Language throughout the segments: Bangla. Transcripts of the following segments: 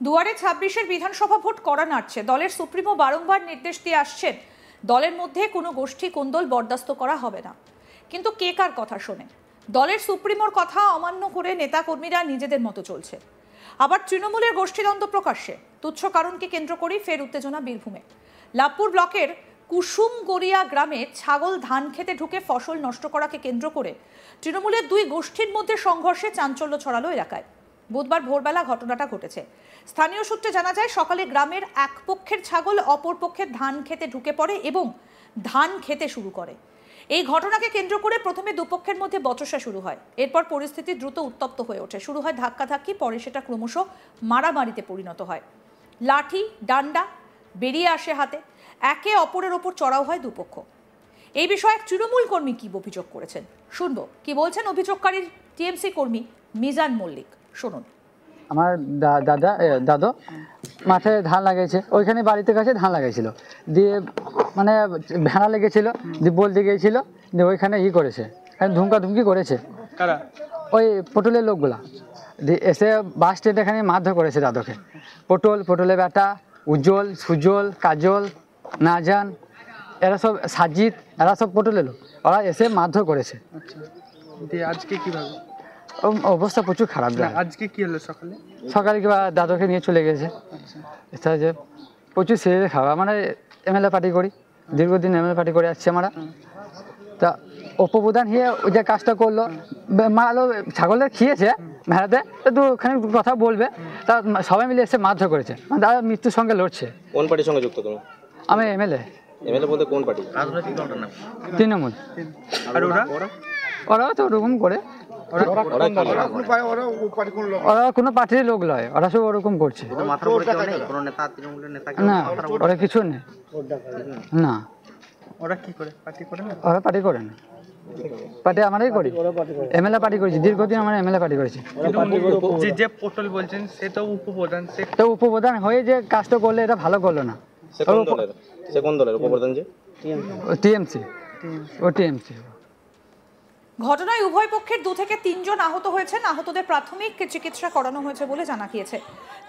দুয়ারে ২৬-এর বিধানসভা ভোট করা নাড়ছে। দলের সুপ্রিমো বারংবার নির্দেশ দিয়ে আসছেন দলের মধ্যে কোনো গোষ্ঠী কোন্দল বরদাস্ত করা হবে না। কিন্তু কে কার কথা শোনে? দলের সুপ্রিমোর কথা অমান্য করে নেতাকর্মীরা নিজেদের মতো চলছে। আবার তৃণমূলের গোষ্ঠীদ্বন্দ্ব প্রকাশ্যে। তুচ্ছ কারণকে কেন্দ্র করেই ফের উত্তেজনা বীরভূমে। লাভপুর ব্লকের কুসুমগড়িয়া গ্রামে ছাগল ধান খেতে ঢুকে ফসল নষ্ট করাকে কেন্দ্র করে তৃণমূলের দুই গোষ্ঠীর মধ্যে সংঘর্ষে চাঞ্চল্য ছড়ালো এলাকায়। বুধবার ভোরবেলা ঘটনাটা ঘটেছে। স্থানীয় সূত্রে জানা যায়, সকালে গ্রামের এক পক্ষের ছাগল অপর পক্ষের ধান খেতে ঢুকে পড়ে এবং ধান খেতে শুরু করে। এই ঘটনাকে কেন্দ্র করে প্রথমে দুপক্ষের মধ্যে বচসা শুরু হয়। এরপর পরিস্থিতি দ্রুত উত্তপ্ত হয়ে ওঠে। শুরু হয় ধাক্কাধাক্কি, পরে সেটা ক্রমশ মারামারিতে পরিণত হয়। লাঠি ডান্ডা বেরিয়ে আসে হাতে। একে অপরের ওপর চড়াও হয় দুপক্ষ। এই বিষয়ে এক তৃণমূল কর্মী কি অভিযোগ করেছেন শুনবো। কি বলছেন অভিযোগকারীর টিএমসি কর্মী মিজান মল্লিক, শুনুন। আমার দাদু মাঠে ধান লাগিয়েছে, ওইখানে বাড়িতে কাছে ধান লাগাইছিল, দিয়ে মানে ভেড়া লেগেছিল, দিয়ে বলতে গিয়েছিল, দিয়ে ওইখানে করেছে, ধুমকি করেছে ওই পটলের লোকগুলা, দিয়ে এসে বাস স্ট্যান্ড এখানে মারধর করেছে দাদুকে। পটলের বেটা উজ্জ্বল, সুজল, কাজল, নাজান, এরা সব সাজিদ, এরা সব পটলের লোক, ওরা এসে মারধর করেছে। আজকে কিভাবে অবস্থা প্রচুর খারাপ। আজকে কি হলো? সকালে কিংবা দাদুকে নিয়ে চলে গেছে। এটা যে প্রচুর সিরিয়াস খাওয়া, মানে এমএলএ পার্টি করি, দীর্ঘদিন এমএলএ পার্টি করে আসছে আমরা। তা উপপ্রধান হয়ে ওই যে কাজটা করলো, মারলো, ছাগলের খেয়েছে ভেড়াতে, একটু ওখানে কথা বলবে, তা সবাই মিলে এসে মারধর করেছে। মানে দাদা মৃত্যুর সঙ্গে লড়ছে। কোন পার্টির সঙ্গে যুক্ত তুমি? আমি এমএলএ। এমএলএ বলতে কোন পার্টি? তৃণমূল। আর ওরাও তো ওরকম করে, ওরা কোনো পার্টির লোক নয়, ওরা সব ওরকম করছে না, ওরা কিছু নেই না। ওরা কি করে পার্টি করে না? ওরা পার্টি করে না, পার্টি আমরাই করি, এমএলএ পার্টি করেছি, দীর্ঘদিন আমরা এমএলএ পার্টি করেছি। যে পটল বলছেন সে তো উপপ্রধান, সে তো উপপ্রধান হয়ে যে কাজটা করলে এটা ভালো করলো না। সে কোন দলের উপপ্রধান? যে টিএমসি, ও টিএমসি। ঘটনায় উভয় পক্ষের 2 থেকে 3 জন আহত হয়েছেন। আহতদের প্রাথমিক চিকিৎসা করানো হয়েছে বলে জানা গিয়েছে।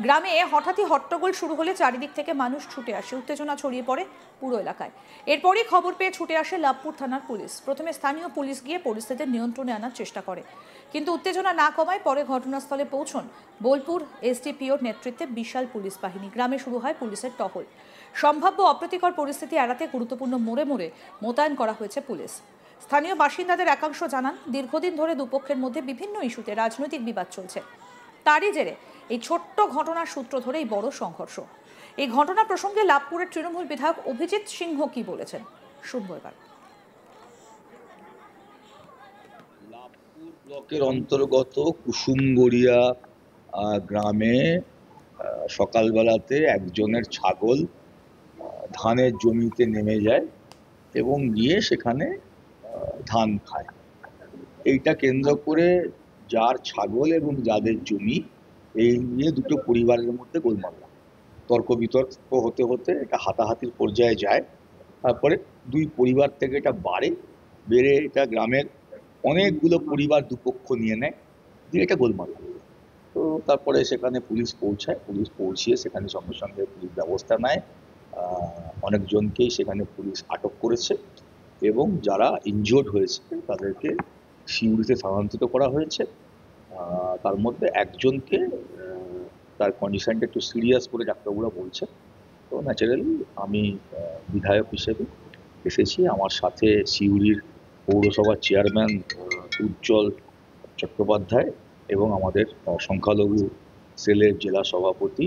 গ্রামে হঠাৎই হট্টগোল শুরু হলে চারিদিক থেকে মানুষ ছুটে আসে। উত্তেজনা ছড়িয়ে পড়ে পুরো এলাকায়। এরপরই খবর পেয়ে ছুটে আসে লাভপুর থানার পুলিশ। প্রথমে স্থানীয় পুলিশ গিয়ে পরিস্থিতি নিয়ন্ত্রণে আনার চেষ্টা করে, কিন্তু উত্তেজনা না কমায় পরে ঘটনাস্থলে পৌঁছন বোলপুর এসডিপিওর নেতৃত্বে বিশাল পুলিশ বাহিনী। গ্রামে শুরু হয় পুলিশের টহল। সম্ভাব্য অপ্রীতিকর পরিস্থিতি এড়াতে গুরুত্বপূর্ণ মোড়ে মোড়ে মোতায়েন করা হয়েছে পুলিশ। স্থানীয় বাসিন্দাদের একাংশ জানান, দীর্ঘদিন ধরে দুপক্ষের মধ্যে বিভিন্ন ইস্যুতে রাজনৈতিক বিবাদ চলছে। তারই জেরে এই ছোট্ট ঘটনার সূত্র ধরেই বড় সংঘর্ষ। এই ঘটনা প্রসঙ্গে লাভপুরের তৃণমূল বিধায়ক অভিজিৎ সিংহ কি বলেছেন শুনবো এবার। লাভপুর ব্লকের অন্তর্গত কুসুমগড়িয়া গ্রামে সকালবেলাতে একজনের ছাগল ধানের জমিতে নেমে যায় এবং গিয়ে সেখানে ধান খায়। এইটা কেন্দ্র করে যার ছাগল এবং যাদের জমি, এই নিয়ে দুটো পরিবারের মধ্যে গোলমাল, তর্ক বিতর্ক হতে হতে এটা হাতাহাতির পর্যায়ে যায়। তারপরে দুই পরিবার থেকে এটা বেড়ে এটা গ্রামের অনেকগুলো পরিবার দুপক্ষ নিয়ে নেয়, দিয়ে এটা গোলমাল। তো তারপরে সেখানে পুলিশ পৌঁছায়, পুলিশ পৌঁছিয়ে সেখানে সঙ্গে সঙ্গে পুলিশ ব্যবস্থা নেয়। অনেকজনকেই সেখানে পুলিশ আটক করেছে এবং যারা ইনজিওর্ড হয়েছে তাদেরকে সিউড়িতে স্থানান্তরিত করা হয়েছে। তার মধ্যে একজনকে তার কন্ডিশনটা একটু সিরিয়াস করে ডাক্তারবাবুরা বলছে। তো ন্যাচারালি আমি বিধায়ক হিসেবে এসেছি, আমার সাথে সিউড়ির পৌরসভার চেয়ারম্যান উজ্জ্বল চট্টোপাধ্যায় এবং আমাদের সংখ্যালঘু সেলের জেলা সভাপতি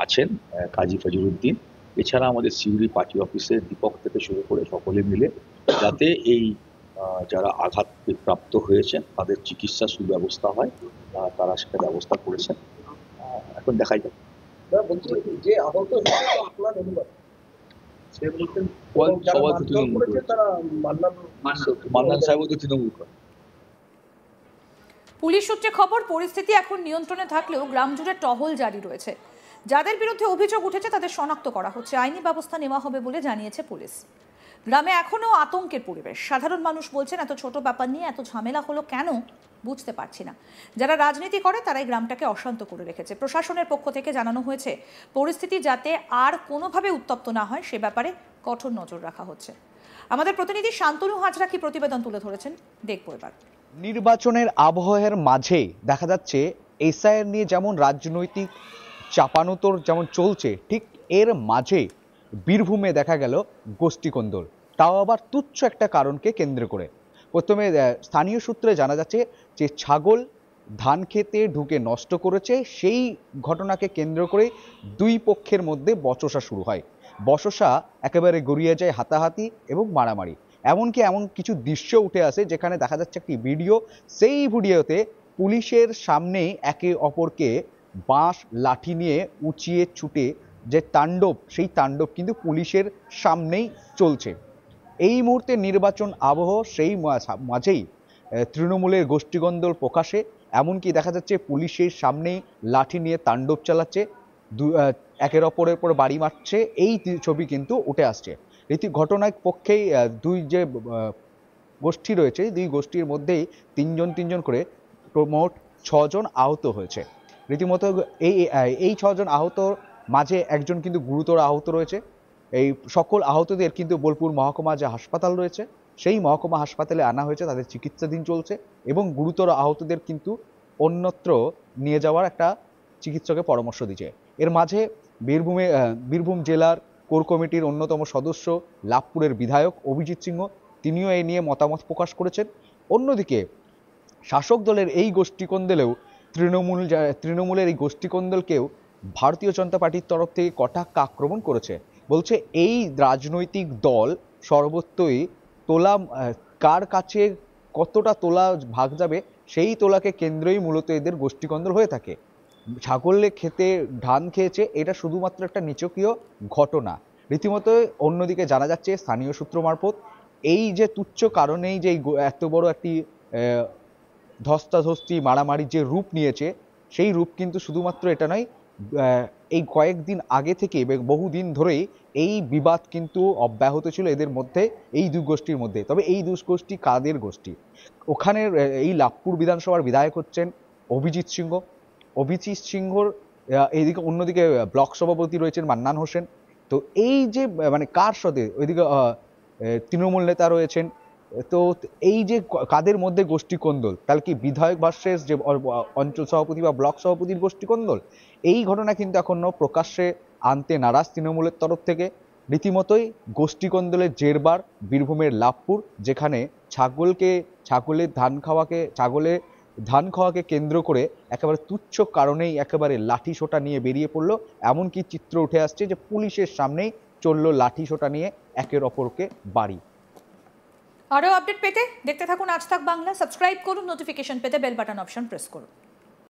আছেন কাজী ফজরুদ্দিন। এছাড়া আমাদের সিউড়ি পার্টি অফিসের দীপক থেকে শুরু করে সকলে মিলে যাতে এই যারা আঘাত প্রাপ্ত হয়েছে তাদের চিকিৎসা সুব্যবস্থা হয়, তারা সেটা ব্যবস্থা করেছেন। এখন দেখাই যাবে। পুলিশ সূত্রে খবর, পরিস্থিতি এখন নিয়ন্ত্রণে থাকলেও গ্রাম জুড়ে টহল জারি রয়েছে। যাদের বিরুদ্ধে অভিযোগ উঠেছে তাদের শনাক্ত করা হচ্ছে, আইনি ব্যবস্থা নেওয়া হবে বলে জানিয়েছে পুলিশ। গ্রামে এখনো আতঙ্কের পরিবেশ। সাধারণ মানুষ বলছেন এত ছোট ব্যাপার নিয়ে এত ঝামেলা হলো কেন বুঝতে পারছি না। যারা রাজনীতি করে তারাই গ্রামটাকে অশান্ত করে রেখেছে। প্রশাসনের পক্ষ থেকে জানানো হয়েছে পরিস্থিতি যাতে আর কোনোভাবে উত্তপ্ত না হয় সে ব্যাপারে কঠোর নজর রাখা হচ্ছে। আমাদের প্রতিনিধি শান্তনু হাজরা কি প্রতিবেদন তুলে ধরেছেন দেখবো এবার। নির্বাচনের আবহাওয়ার মাঝে দেখা যাচ্ছে এসআইআর নিয়ে যেমন রাজনৈতিক চাপানোতর যেমন চলছে, ঠিক এর মাঝে বীরভূমে দেখা গেল গোষ্ঠীকন্দল, তাও আবার তুচ্ছ একটা কারণকে কেন্দ্র করে। প্রথমে স্থানীয় সূত্রে জানা যাচ্ছে যে ছাগল ধান খেতে ঢুকে নষ্ট করেছে, সেই ঘটনাকে কেন্দ্র করে দুই পক্ষের মধ্যে বচসা শুরু হয়। বচসা একেবারে গড়িয়ে যায় হাতাহাতি এবং মারামারি। এমনকি এমন কিছু দৃশ্য উঠে আসে যেখানে দেখা যাচ্ছে একটি ভিডিও, সেই ভিডিওতে পুলিশের সামনেই একে অপরকে বাঁশ লাঠি নিয়ে উঁচিয়ে ছুটে যে তাণ্ডব, সেই তাণ্ডব কিন্তু পুলিশের সামনেই চলছে। এই মুহূর্তে নির্বাচন আবহ, সেই মাঝেই তৃণমূলের গোষ্ঠীকন্দল প্রকাশে, এমনকি দেখা যাচ্ছে পুলিশের সামনেই লাঠি নিয়ে তাণ্ডব চালাচ্ছে, একের অপরের উপর বাড়ি মারছে, এই ছবি কিন্তু উঠে আসছে। রীতি ঘটনার পক্ষেই দুই যে গোষ্ঠী রয়েছে, দুই গোষ্ঠীর মধ্যেই তিনজন করে মোট 6 জন আহত হয়েছে। রীতিমতো এই 6 জন আহতর মাঝে একজন কিন্তু গুরুতর আহত রয়েছে। এই সকল আহতদের কিন্তু বোলপুর মহকুমা যে হাসপাতাল রয়েছে সেই মহকুমা হাসপাতালে আনা হয়েছে, তাদের চিকিৎসাধীন চলছে এবং গুরুতর আহতদের কিন্তু অন্যত্র নিয়ে যাওয়ার একটা চিকিৎসকের পরামর্শ দিচ্ছে। এর মাঝে বীরভূম জেলার কোর কমিটির অন্যতম সদস্য লাভপুরের বিধায়ক অভিজিৎ সিংহ, তিনিও এই নিয়ে মতামত প্রকাশ করেছেন। অন্যদিকে শাসক দলের এই গোষ্ঠীকন্দলেও তৃণমূলের এই গোষ্ঠীকন্দলকেও ভারতীয় জনতা পার্টির তরফ থেকে কটাক্ষ আক্রমণ করেছে। বলছে এই রাজনৈতিক দল সর্বত্রই তোলা, কার কাছে কতটা তোলা ভাগ যাবে সেই তোলাকে কেন্দ্রই মূলত এদের গোষ্ঠীকন্দল হয়ে থাকে। ছাগলে খেতে ধান খেয়েছে, এটা শুধুমাত্র একটা নিছকীয় ঘটনা রীতিমতো। অন্যদিকে জানা যাচ্ছে স্থানীয় সূত্র মারফত এই যে তুচ্ছ কারণেই যে এত বড় একটি ধস্তাধস্তি মারামারি যে রূপ নিয়েছে, সেই রূপ কিন্তু শুধুমাত্র এটা নয়, এই কয়েকদিন আগে থেকে বহুদিন ধরেই এই বিবাদ কিন্তু অব্যাহত ছিল এদের মধ্যে, এই দুই গোষ্ঠীর মধ্যে। তবে এই দুই গোষ্ঠী কাদের গোষ্ঠী? ওখানের এই লাভপুর বিধানসভার বিধায়ক হচ্ছেন অভিজিৎ সিংহর এইদিকে, অন্যদিকে ব্লক সভাপতি রয়েছেন মান্নান হোসেন। তো এই যে মানে কার সাথে, ওইদিকে তৃণমূল নেতা রয়েছেন, তো এই যে কাদের মধ্যে গোষ্ঠীকন্দল, তাহলে কি বিধায়ক ভার্সেস যে অঞ্চল সভাপতি বা ব্লক সভাপতির গোষ্ঠীকন্দল? এই ঘটনা কিন্তু এখনো প্রকাশ্যে আনতে নারাজ তৃণমূলের তরফ থেকে। রীতিমতোই গোষ্ঠীকন্দলের জেরবার বীরভূমের লাভপুর, যেখানে ছাগলের ধান খাওয়াকে কেন্দ্র করে একেবারে তুচ্ছ কারণেই একেবারে লাঠি সোটা নিয়ে বেরিয়ে পড়লো। এমনকি চিত্র উঠে আসছে যে পুলিশের সামনেই চললো লাঠি সোটা নিয়ে একের অপরকে বাড়ি। আরও আপডেট পেতে দেখতে থাকুন আজ তাক বাংলা। সাবস্ক্রাইব করুন, নোটিফিকেশন পেতে বেল বাটন অপশন প্রেস করুন।